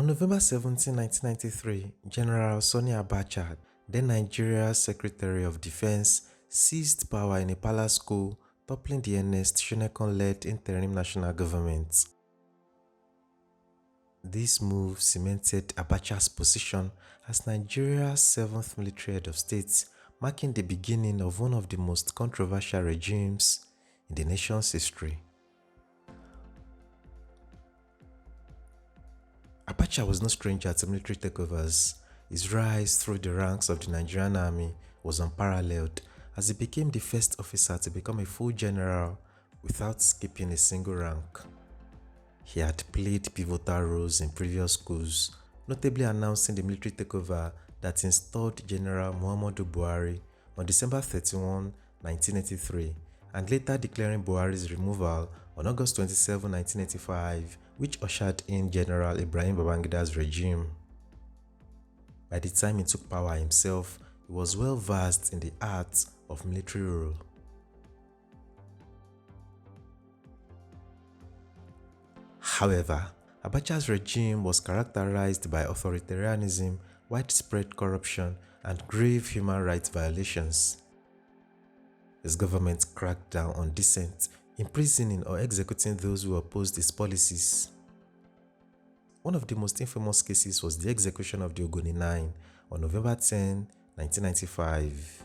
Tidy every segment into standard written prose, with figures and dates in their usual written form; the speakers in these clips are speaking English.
On November 17, 1993, General Sani Abacha, then Nigeria's Secretary of Defense, seized power in a palace coup, toppling the Ernest Shonekan-led interim national government. This move cemented Abacha's position as Nigeria's seventh military head of state, marking the beginning of one of the most controversial regimes in the nation's history. Abacha was no stranger to military takeovers. His rise through the ranks of the Nigerian army was unparalleled, as he became the first officer to become a full general without skipping a single rank. He had played pivotal roles in previous coups, notably announcing the military takeover that installed General Muhammadu Buhari on December 31, 1983, and later declaring Buhari's removal on August 27, 1985, which ushered in General Ibrahim Babangida's regime. By the time he took power himself, he was well versed in the art of military rule. However, Abacha's regime was characterized by authoritarianism, widespread corruption, and grave human rights violations. His government cracked down on dissent, imprisoning or executing those who opposed his policies. One of the most infamous cases was the execution of the Ogoni 9 on November 10, 1995.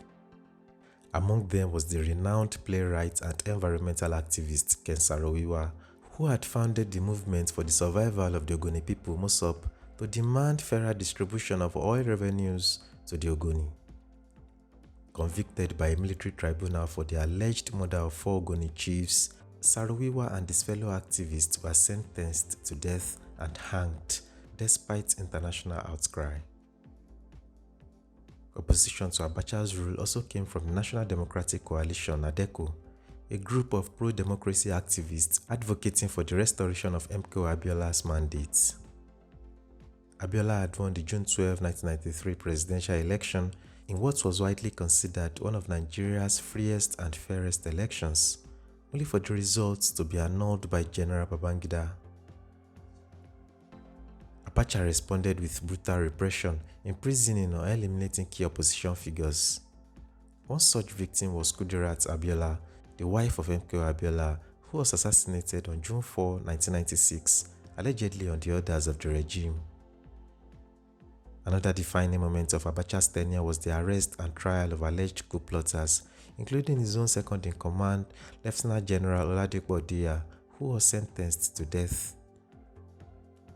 Among them was the renowned playwright and environmental activist Ken Saro-Wiwa, who had founded the movement for the survival of the Ogoni people, MOSOP, to demand fairer distribution of oil revenues to the Ogoni. Convicted by a military tribunal for the alleged murder of 4 Ogoni chiefs, Saro-Wiwa and his fellow activists were sentenced to death and hanged, despite international outcry. Opposition to Abacha's rule also came from the National Democratic Coalition, NADECO, a group of pro-democracy activists advocating for the restoration of MKO Abiola's mandate. Abiola had won the June 12, 1993 presidential election in what was widely considered one of Nigeria's freest and fairest elections, only for the results to be annulled by General Babangida. Abacha responded with brutal repression, imprisoning or eliminating key opposition figures. One such victim was Kudirat Abiola, the wife of MKO Abiola, who was assassinated on June 4, 1996, allegedly on the orders of the regime. Another defining moment of Abacha's tenure was the arrest and trial of alleged coup plotters, including his own second-in-command, Lieutenant General Oladipo Odia, who was sentenced to death.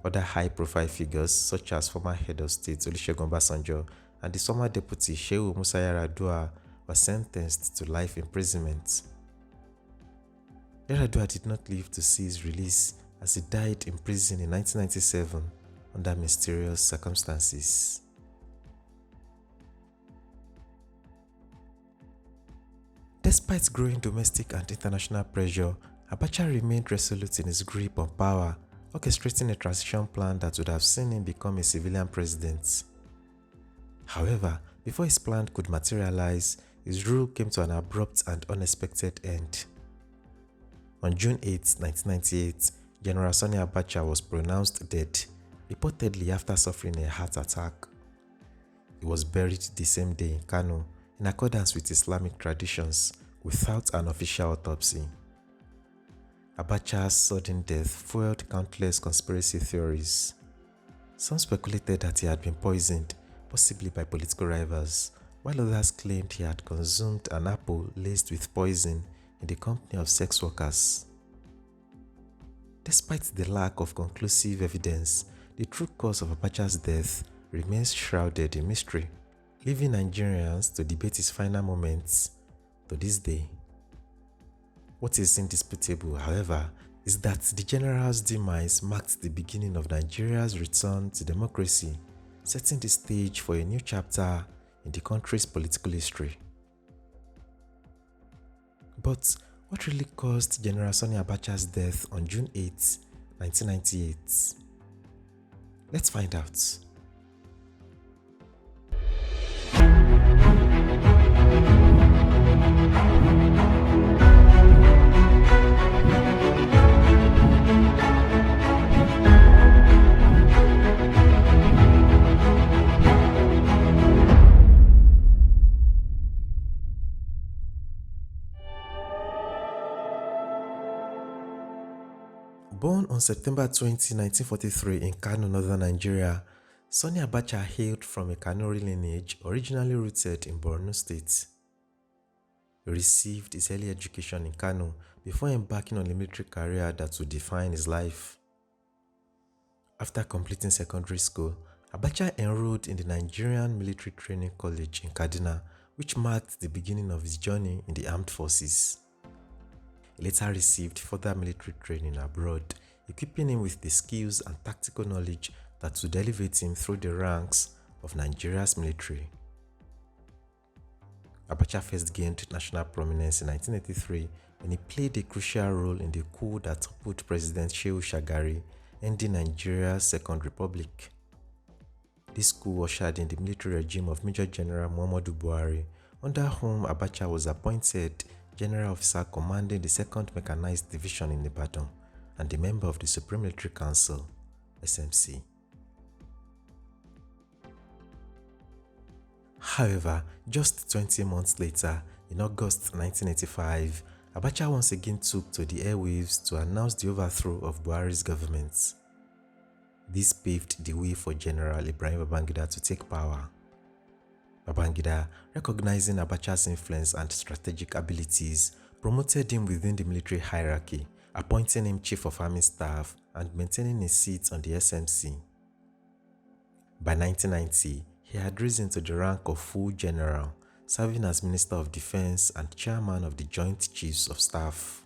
Other high-profile figures, such as former head of state Olusegun Obasanjo and the former deputy Shehu Musa Yar'Adua, were sentenced to life imprisonment. Yar'Adua did not live to see his release, as he died in prison in 1997 under mysterious circumstances. Despite growing domestic and international pressure, Abacha remained resolute in his grip on power, orchestrating a transition plan that would have seen him become a civilian president. However, before his plan could materialize, his rule came to an abrupt and unexpected end. On June 8, 1998, General Sani Abacha was pronounced dead, reportedly after suffering a heart attack. He was buried the same day in Kano, in accordance with Islamic traditions, without an official autopsy. Abacha's sudden death fueled countless conspiracy theories. Some speculated that he had been poisoned, possibly by political rivals, while others claimed he had consumed an apple laced with poison in the company of sex workers. Despite the lack of conclusive evidence, the true cause of Abacha's death remains shrouded in mystery, leaving Nigerians to debate his final moments to this day. What is indisputable, however, is that the general's demise marked the beginning of Nigeria's return to democracy, setting the stage for a new chapter in the country's political history. But what really caused General Sani Abacha's death on June 8, 1998? Let's find out. Born on September 20, 1943 in Kano, northern Nigeria, Sani Abacha hailed from a Kanuri lineage originally rooted in Borno State. He received his early education in Kano before embarking on a military career that would define his life. After completing secondary school, Abacha enrolled in the Nigerian Military Training College in Kaduna, which marked the beginning of his journey in the armed forces. He later received further military training abroad, equipping him with the skills and tactical knowledge that would elevate him through the ranks of Nigeria's military. Abacha first gained national prominence in 1983 when he played a crucial role in the coup that toppled President Shehu Shagari, ending Nigeria's Second Republic. This coup ushered in the military regime of Major General Muhammadu Buhari, under whom Abacha was appointed General Officer commanding the 2nd Mechanized Division in Ibadan and a member of the Supreme Military Council, SMC. However, just 20 months later, in August 1985, Abacha once again took to the airwaves to announce the overthrow of Buhari's government. This paved the way for General Ibrahim Babangida to take power. Babangida, recognizing Abacha's influence and strategic abilities, promoted him within the military hierarchy, appointing him Chief of Army Staff and maintaining his seat on the SMC. By 1990, he had risen to the rank of full general, serving as Minister of Defense and Chairman of the Joint Chiefs of Staff.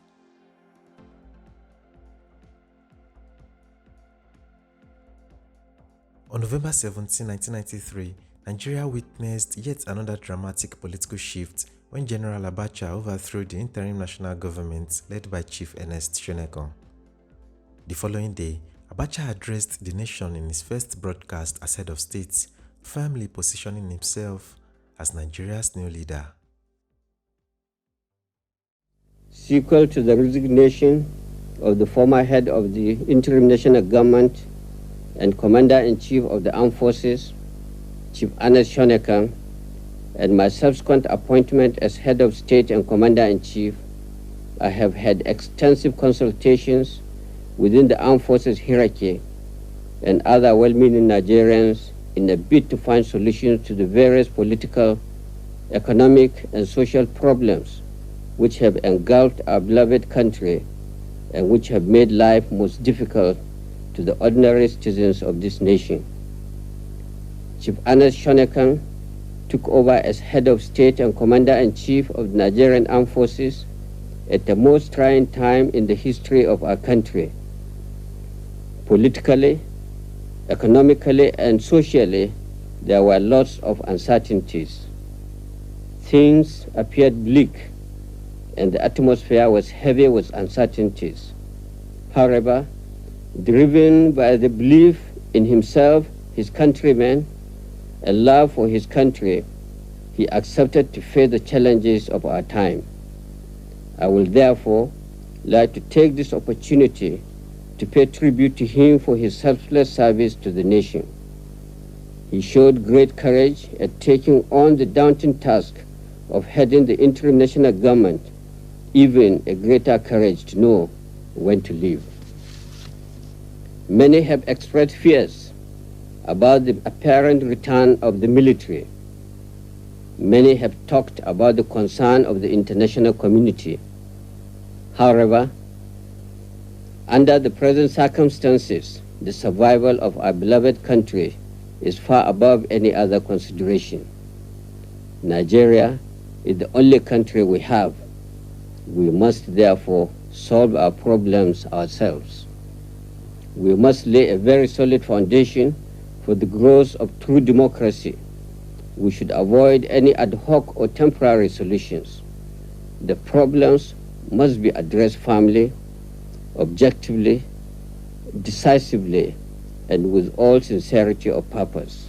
On November 17, 1993, Nigeria witnessed yet another dramatic political shift when General Abacha overthrew the interim national government led by Chief Ernest Shonekan. The following day, Abacha addressed the nation in his first broadcast as head of state, firmly positioning himself as Nigeria's new leader. Sequel to the resignation of the former head of the interim national government and Commander-in-Chief of the Armed Forces, Chief Ernest Shonekan, and my subsequent appointment as head of state and Commander-in-Chief, I have had extensive consultations within the Armed Forces hierarchy and other well-meaning Nigerians in a bid to find solutions to the various political, economic, and social problems which have engulfed our beloved country and which have made life most difficult to the ordinary citizens of this nation. Chief Ernest Shonekan took over as head of state and Commander-in-Chief of the Nigerian Armed Forces at the most trying time in the history of our country. Politically, economically, and socially, there were lots of uncertainties. Things appeared bleak, and the atmosphere was heavy with uncertainties. However, driven by the belief in himself, his countrymen, and love for his country, he accepted to face the challenges of our time. I will therefore like to take this opportunity to pay tribute to him for his selfless service to the nation. He showed great courage at taking on the daunting task of heading the interim national government, even a greater courage to know when to leave. Many have expressed fears about the apparent return of the military. Many have talked about the concern of the international community. However, under the present circumstances, the survival of our beloved country is far above any other consideration. Nigeria is the only country we have. We must therefore solve our problems ourselves. We must lay a very solid foundation for the growth of true democracy. We should avoid any ad hoc or temporary solutions. The problems must be addressed firmly, objectively, decisively, and with all sincerity of purpose.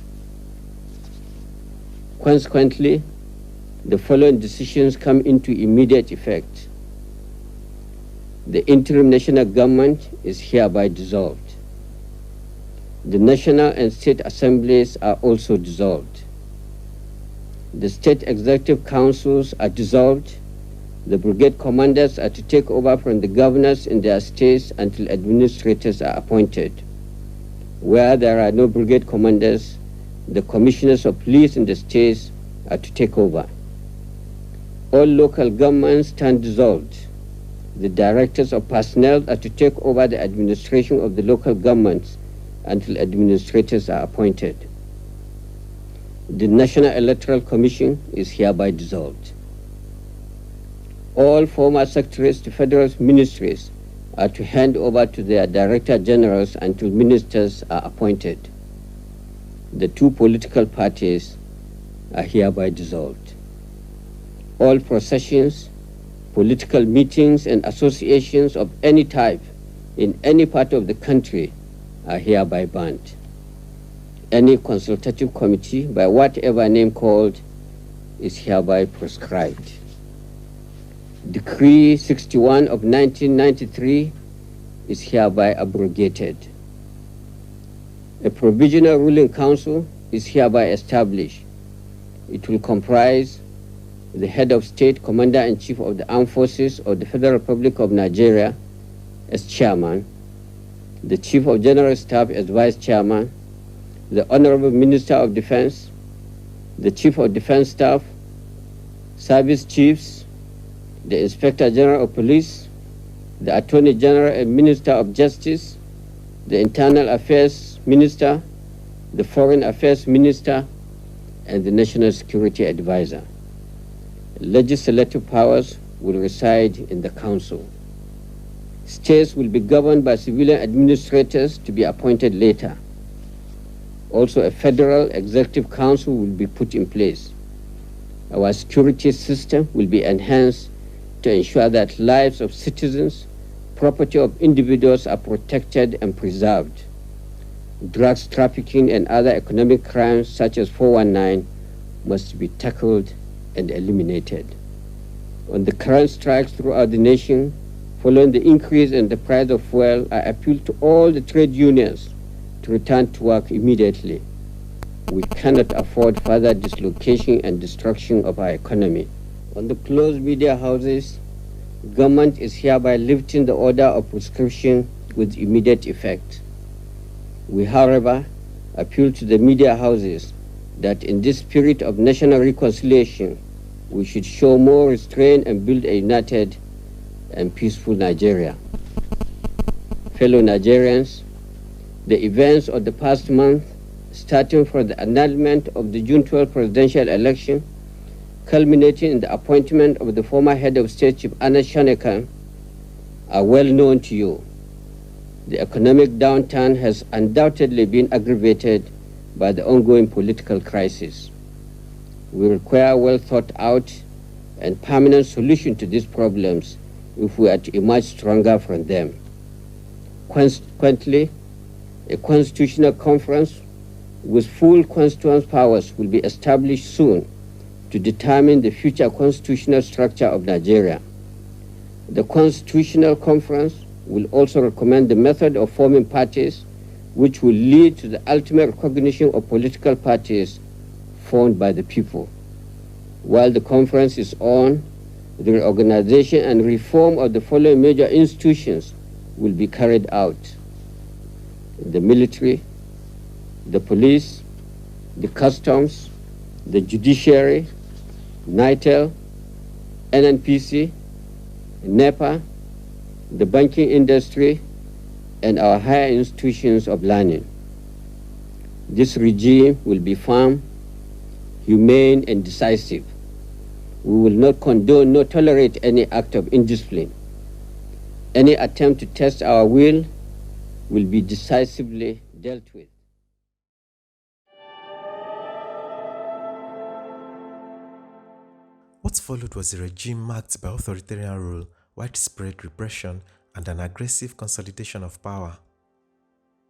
Consequently, the following decisions come into immediate effect. The interim national government is hereby dissolved. The national and state assemblies are also dissolved. The state executive councils are dissolved, The brigade commanders are to take over from the governors in their states until administrators are appointed. Where there are no brigade commanders, the commissioners of police in the states are to take over. All local governments stand dissolved. The directors of personnel are to take over the administration of the local governments until administrators are appointed. The National Electoral Commission is hereby dissolved. All former secretaries to federal ministries are to hand over to their director generals until ministers are appointed. The two political parties are hereby dissolved. All processions, political meetings, and associations of any type in any part of the country are hereby banned. Any consultative committee, by whatever name called, is hereby proscribed. Decree 61 of 1993 is hereby abrogated. A provisional ruling council is hereby established. It will comprise the head of state, commander-in-chief of the armed forces of the Federal Republic of Nigeria as chairman, the chief of general staff as vice chairman, the honorable minister of defense, the chief of defense staff, service chiefs, the inspector general of police, the attorney general and minister of justice, the internal affairs minister, the foreign affairs minister, and the national security advisor. Legislative powers will reside in the council. States will be governed by civilian administrators to be appointed later. Also, a federal executive council will be put in place. Our security system will be enhanced to ensure that lives of citizens, property of individuals are protected and preserved. Drugs trafficking and other economic crimes such as 419 must be tackled and eliminated. On the current strikes throughout the nation, following the increase in the price of fuel, I appeal to all the trade unions to return to work immediately. We cannot afford further dislocation and destruction of our economy. On the closed media houses, government is hereby lifting the order of proscription with immediate effect. We, however, appeal to the media houses that in this spirit of national reconciliation, we should show more restraint and build a united and peaceful Nigeria. Fellow Nigerians, the events of the past month, starting from the annulment of the June 12 presidential election, culminating in the appointment of the former head of state, Chief Shoneka, are well known to you. The economic downturn has undoubtedly been aggravated by the ongoing political crisis. We require a well thought out and permanent solution to these problems if we are to emerge stronger from them. Consequently, a constitutional conference with full constituent powers will be established soon to determine the future constitutional structure of Nigeria. The Constitutional Conference will also recommend the method of forming parties, which will lead to the ultimate recognition of political parties formed by the people. While the conference is on, the reorganization and reform of the following major institutions will be carried out: the military, the police, the customs, the judiciary, NITEL, NNPC, NEPA, the banking industry, and our higher institutions of learning. This regime will be firm, humane, and decisive. We will not condone nor tolerate any act of indiscipline. Any attempt to test our will be decisively dealt with. What followed was a regime marked by authoritarian rule, widespread repression, and an aggressive consolidation of power.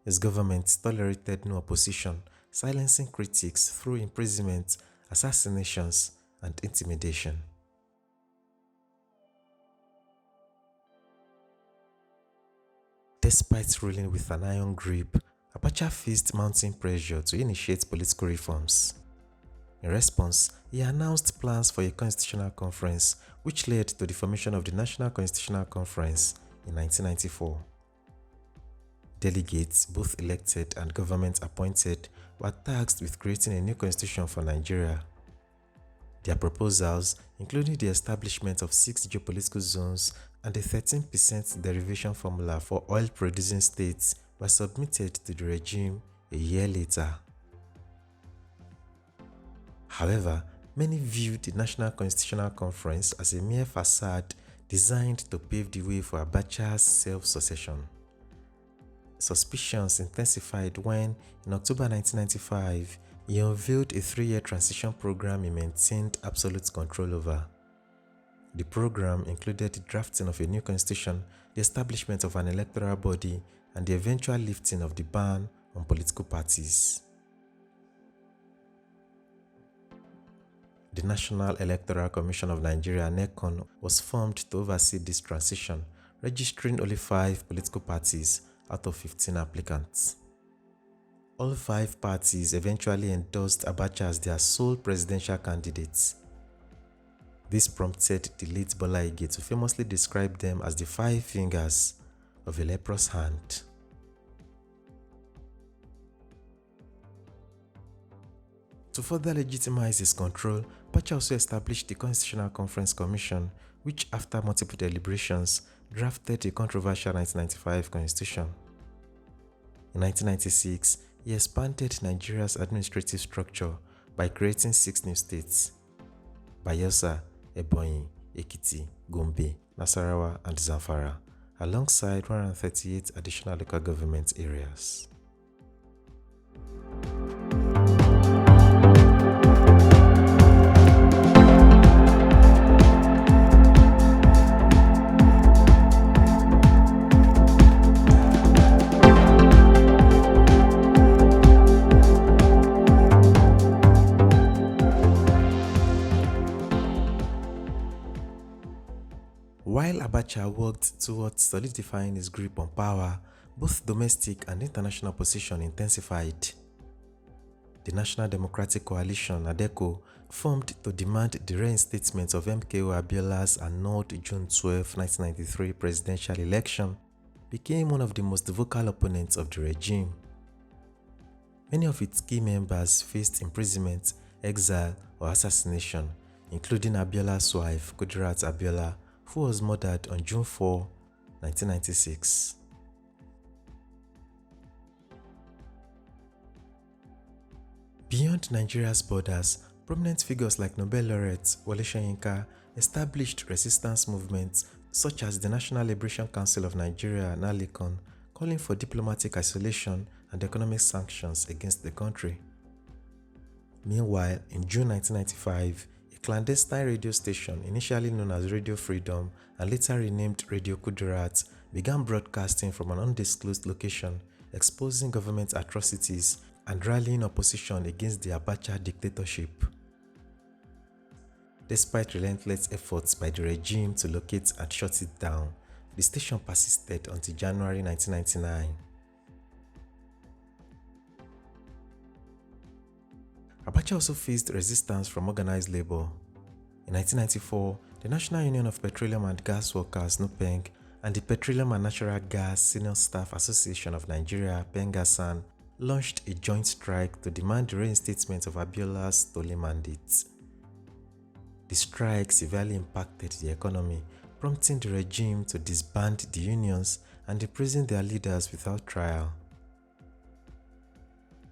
His government tolerated no opposition, silencing critics through imprisonment, assassinations, and intimidation. Despite ruling with an iron grip, Abacha faced mounting pressure to initiate political reforms. In response, he announced plans for a constitutional conference, which led to the formation of the National Constitutional Conference in 1994. Delegates, both elected and government appointed, were tasked with creating a new constitution for Nigeria. Their proposals, including the establishment of 6 geopolitical zones and a 13% derivation formula for oil-producing states, were submitted to the regime a year later. However, many viewed the National Constitutional Conference as a mere facade designed to pave the way for Abacha's self-succession. Suspicions intensified when, in October 1995, he unveiled a 3-year transition program he maintained absolute control over. The program included the drafting of a new constitution, the establishment of an electoral body, and the eventual lifting of the ban on political parties. The National Electoral Commission of Nigeria (NECON) was formed to oversee this transition, registering only 5 political parties out of 15 applicants. All 5 parties eventually endorsed Abacha as their sole presidential candidate. This prompted the late Bola Ige to famously describe them as the 5 fingers of a leprous hand. To further legitimize his control, Abacha also established the Constitutional Conference Commission, which, after multiple deliberations, drafted the controversial 1995 Constitution. In 1996, he expanded Nigeria's administrative structure by creating 6 new states: Bayelsa, Ebonyi, Ekiti, Gombe, Nasarawa, and Zamfara, alongside 138 additional local government areas. While Abacha worked towards solidifying his grip on power, both domestic and international opposition intensified. The National Democratic Coalition (NADECO), formed to demand the reinstatement of MKO Abiola's annulled June 12, 1993 presidential election, became one of the most vocal opponents of the regime. Many of its key members faced imprisonment, exile, or assassination, including Abiola's wife, Kudirat Abiola, who was murdered on June 4, 1996. Beyond Nigeria's borders, prominent figures like Nobel laureate Wole Soyinka established resistance movements such as the National Liberation Council of Nigeria (NALICON), calling for diplomatic isolation and economic sanctions against the country. Meanwhile, in June 1995, a clandestine radio station, initially known as Radio Freedom and later renamed Radio Kudirat, began broadcasting from an undisclosed location, exposing government atrocities and rallying opposition against the Abacha dictatorship. Despite relentless efforts by the regime to locate and shut it down, the station persisted until January 1999. Abacha also faced resistance from organized labor. In 1994, the National Union of Petroleum and Gas Workers (NUPENG) and the Petroleum and Natural Gas Senior Staff Association of Nigeria (PENGASAN) launched a joint strike to demand the reinstatement of Abiola's stolen mandate. The strike severely impacted the economy, prompting the regime to disband the unions and imprison their leaders without trial.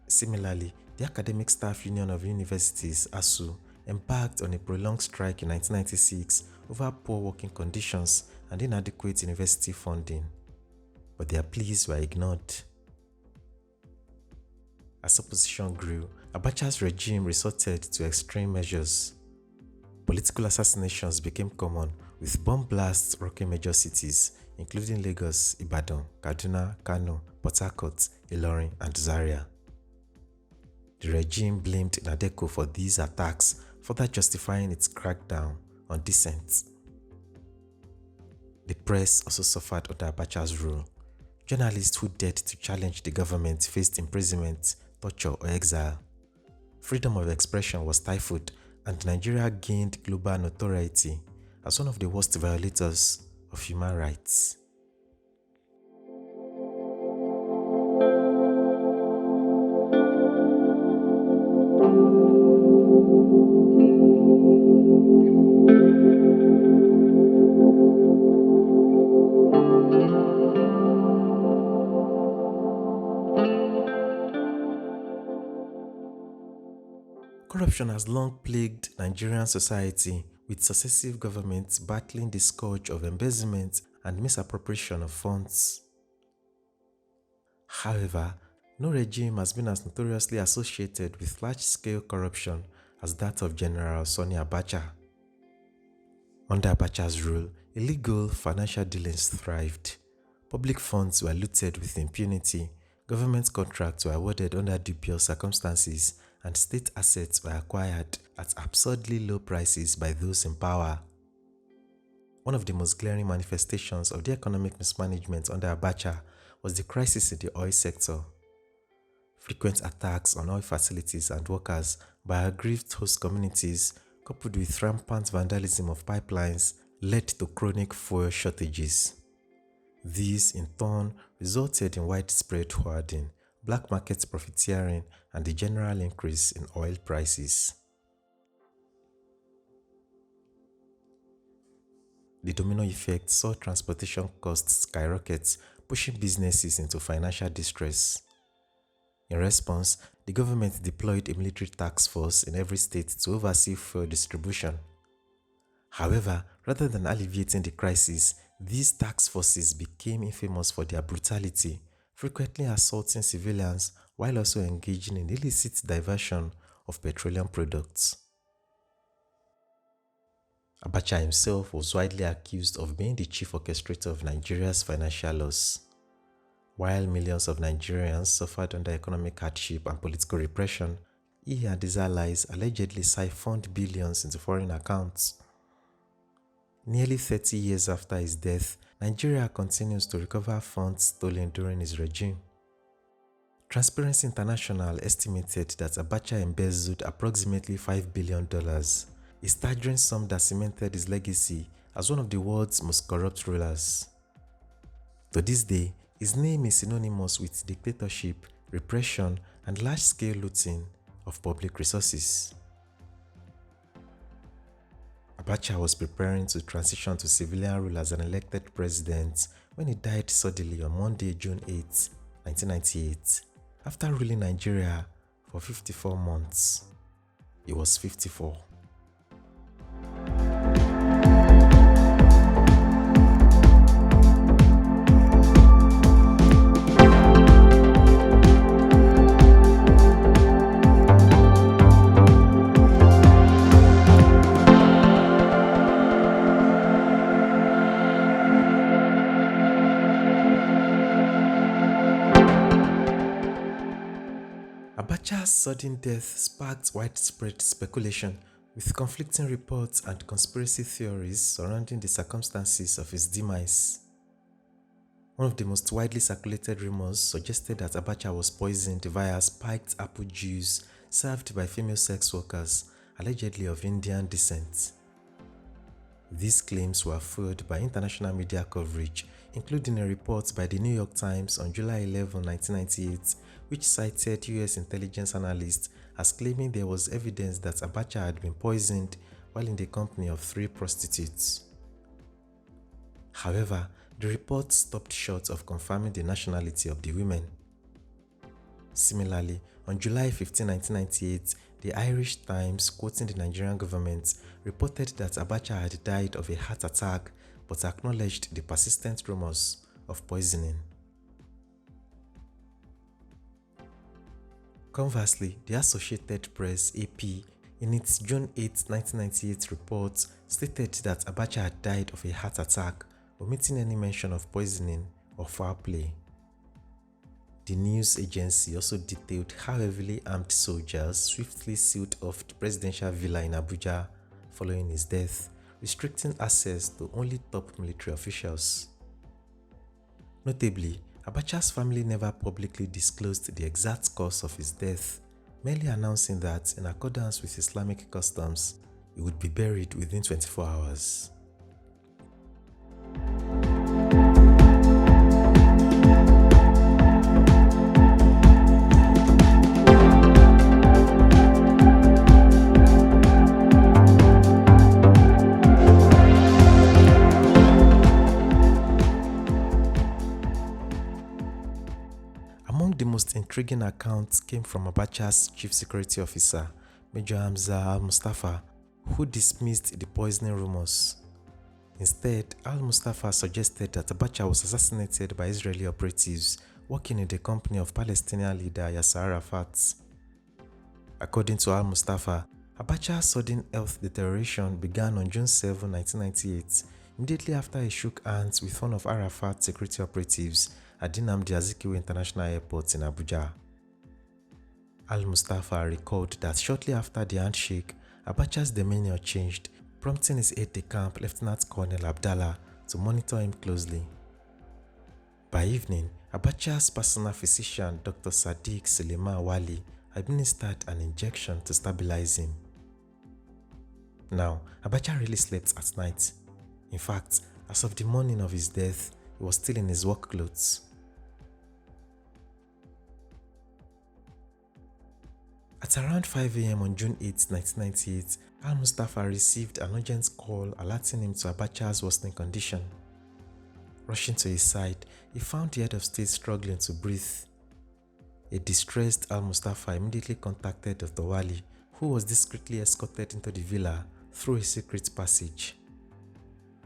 Similarly, the Academic Staff Union of Universities (ASU) embarked on a prolonged strike in 1996 over poor working conditions and inadequate university funding, but their pleas were ignored. As opposition grew, Abacha's regime resorted to extreme measures. Political assassinations became common, with bomb blasts rocking major cities, including Lagos, Ibadan, Kaduna, Kano, Port Harcourt, Ilorin, and Zaria. The regime blamed NADECO for these attacks, further justifying its crackdown on dissent. The press also suffered under Abacha's rule. Journalists who dared to challenge the government faced imprisonment, torture, or exile. freedom of expression was stifled, and Nigeria gained global notoriety as one of the worst violators of human rights. Corruption has long plagued Nigerian society, with successive governments battling the scourge of embezzlement and misappropriation of funds. However, no regime has been as notoriously associated with large-scale corruption as that of General Sani Abacha. Under Abacha's rule, illegal financial dealings thrived. Public funds were looted with impunity, government contracts were awarded under dubious circumstances, and state assets were acquired at absurdly low prices by those in power. One of the most glaring manifestations of the economic mismanagement under Abacha was the crisis in the oil sector. Frequent attacks on oil facilities and workers by aggrieved host communities, coupled with rampant vandalism of pipelines, led to chronic fuel shortages. These, in turn, resulted in widespread hoarding, black market profiteering, and the general increase in oil prices. The domino effect saw transportation costs skyrocket, pushing businesses into financial distress. In response, the government deployed a military task force in every state to oversee fuel distribution. However, rather than alleviating the crisis, these task forces became infamous for their brutality, frequently assaulting civilians while also engaging in illicit diversion of petroleum products. Abacha himself was widely accused of being the chief orchestrator of Nigeria's financial loss. While millions of Nigerians suffered under economic hardship and political repression, he and his allies allegedly siphoned billions into foreign accounts. Nearly 30 years after his death, Nigeria continues to recover funds stolen during his regime. Transparency International estimated that Abacha embezzled approximately $5 billion, a staggering sum that cemented his legacy as one of the world's most corrupt rulers. To this day, his name is synonymous with dictatorship, repression, and large-scale looting of public resources. Abacha was preparing to transition to civilian rule as an elected president when he died suddenly on Monday, June 8, 1998, after ruling Nigeria for 54 months. He was 54. Abacha's sudden death sparked widespread speculation, with conflicting reports and conspiracy theories surrounding the circumstances of his demise. One of the most widely circulated rumors suggested that Abacha was poisoned via spiked apple juice served by female sex workers, allegedly of Indian descent. These claims were fueled by international media coverage, including a report by the New York Times on July 11, 1998, which cited US intelligence analysts as claiming there was evidence that Abacha had been poisoned while in the company of 3 prostitutes. However, the report stopped short of confirming the nationality of the women. Similarly, on July 15, 1998, the Irish Times, quoting the Nigerian government, reported that Abacha had died of a heart attack but acknowledged the persistent rumors of poisoning. Conversely, the Associated Press (AP), in its June 8, 1998 report, stated that Abacha had died of a heart attack, omitting any mention of poisoning or foul play. The news agency also detailed how heavily armed soldiers swiftly sealed off the presidential villa in Abuja following his death, restricting access to only top military officials. Notably, Abacha's family never publicly disclosed the exact cause of his death, merely announcing that, in accordance with Islamic customs, he would be buried within 24 hours. Among the most intriguing accounts came from Abacha's chief security officer, Major Hamza al-Mustafa, who dismissed the poisoning rumors. Instead, al-Mustafa suggested that Abacha was assassinated by Israeli operatives working in the company of Palestinian leader Yasser Arafat. According to al-Mustafa, Abacha's sudden health deterioration began on June 7, 1998, immediately after he shook hands with one of Arafat's security operatives at Nnamdi Azikiwe International Airport in Abuja. Al-Mustafa recalled that shortly after the handshake, Abacha's demeanor changed, prompting his aide-de-camp Lieutenant Colonel Abdallah to monitor him closely. By evening, Abacha's personal physician Dr. Sadiq Suleiman Wali administered an injection to stabilize him. Now, Abacha really slept at night. In fact, as of the morning of his death, he was still in his work clothes. At around 5 a.m. on June 8, 1998, al-Mustafa received an urgent call alerting him to Abacha's worsening condition. Rushing to his side, he found the head of state struggling to breathe. A distressed al-Mustafa immediately contacted Dr. Wali, who was discreetly escorted into the villa through a secret passage.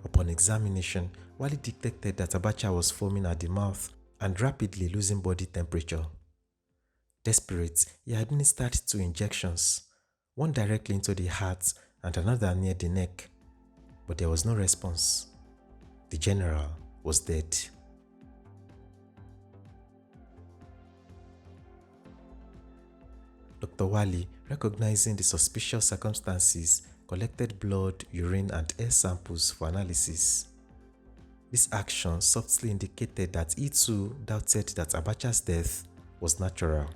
Upon examination, Wali detected that Abacha was foaming at the mouth and rapidly losing body temperature. Desperate, he administered 2 injections, one directly into the heart and another near the neck, but there was no response. The general was dead. Dr. Wali, recognizing the suspicious circumstances, collected blood, urine, and air samples for analysis. This action subtly indicated that he too doubted that Abacha's death was natural.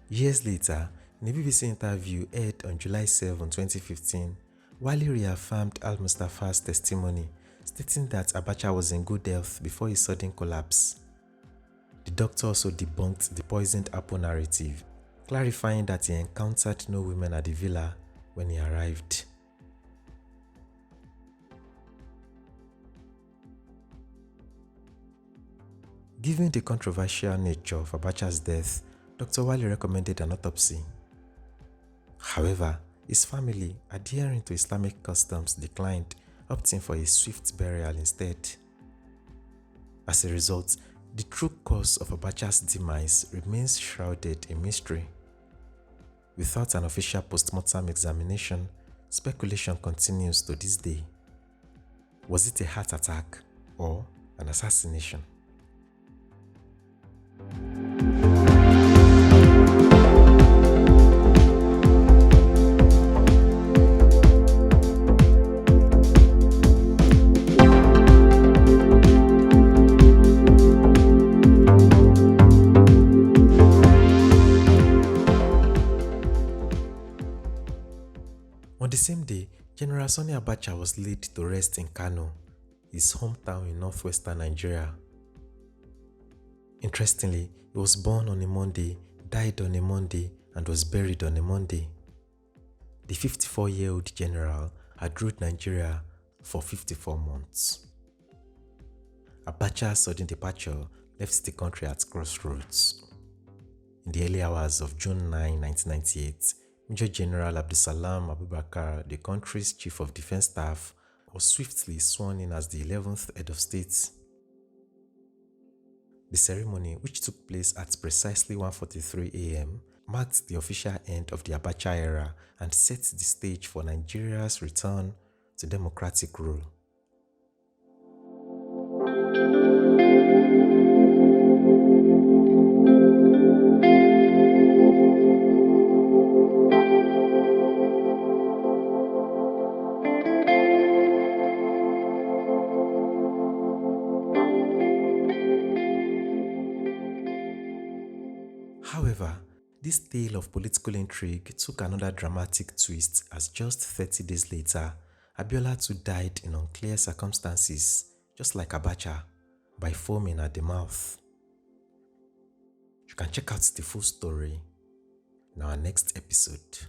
Years later, in a BBC interview aired on July 7, 2015, Wali reaffirmed al-Mustafa's testimony, stating that Abacha was in good health before his sudden collapse. The doctor also debunked the poisoned apple narrative, clarifying that he encountered no women at the villa when he arrived. Given the controversial nature of Abacha's death, Dr. Wali recommended an autopsy. However, his family, adhering to Islamic customs, declined, opting for a swift burial instead. As a result, the true cause of Abacha's demise remains shrouded in mystery. Without an official post-mortem examination, speculation continues to this day. Was it a heart attack or an assassination? On the same day, General Sani Abacha was laid to rest in Kano, his hometown in northwestern Nigeria. Interestingly, he was born on a Monday, died on a Monday, and was buried on a Monday. The 54-year-old general had ruled Nigeria for 54 months. Abacha's sudden departure left the country at crossroads. In the early hours of June 9, 1998, Major General Abdusalam Abubakar, the country's Chief of Defense Staff, was swiftly sworn in as the 11th head of state. The ceremony, which took place at precisely 1:43 a.m., marked the official end of the Abacha era and set the stage for Nigeria's return to democratic rule. However, This tale of political intrigue took another dramatic twist as just 30 days later, Abiola too died in unclear circumstances, just like Abacha, by foaming at the mouth. You can check out the full story in our next episode.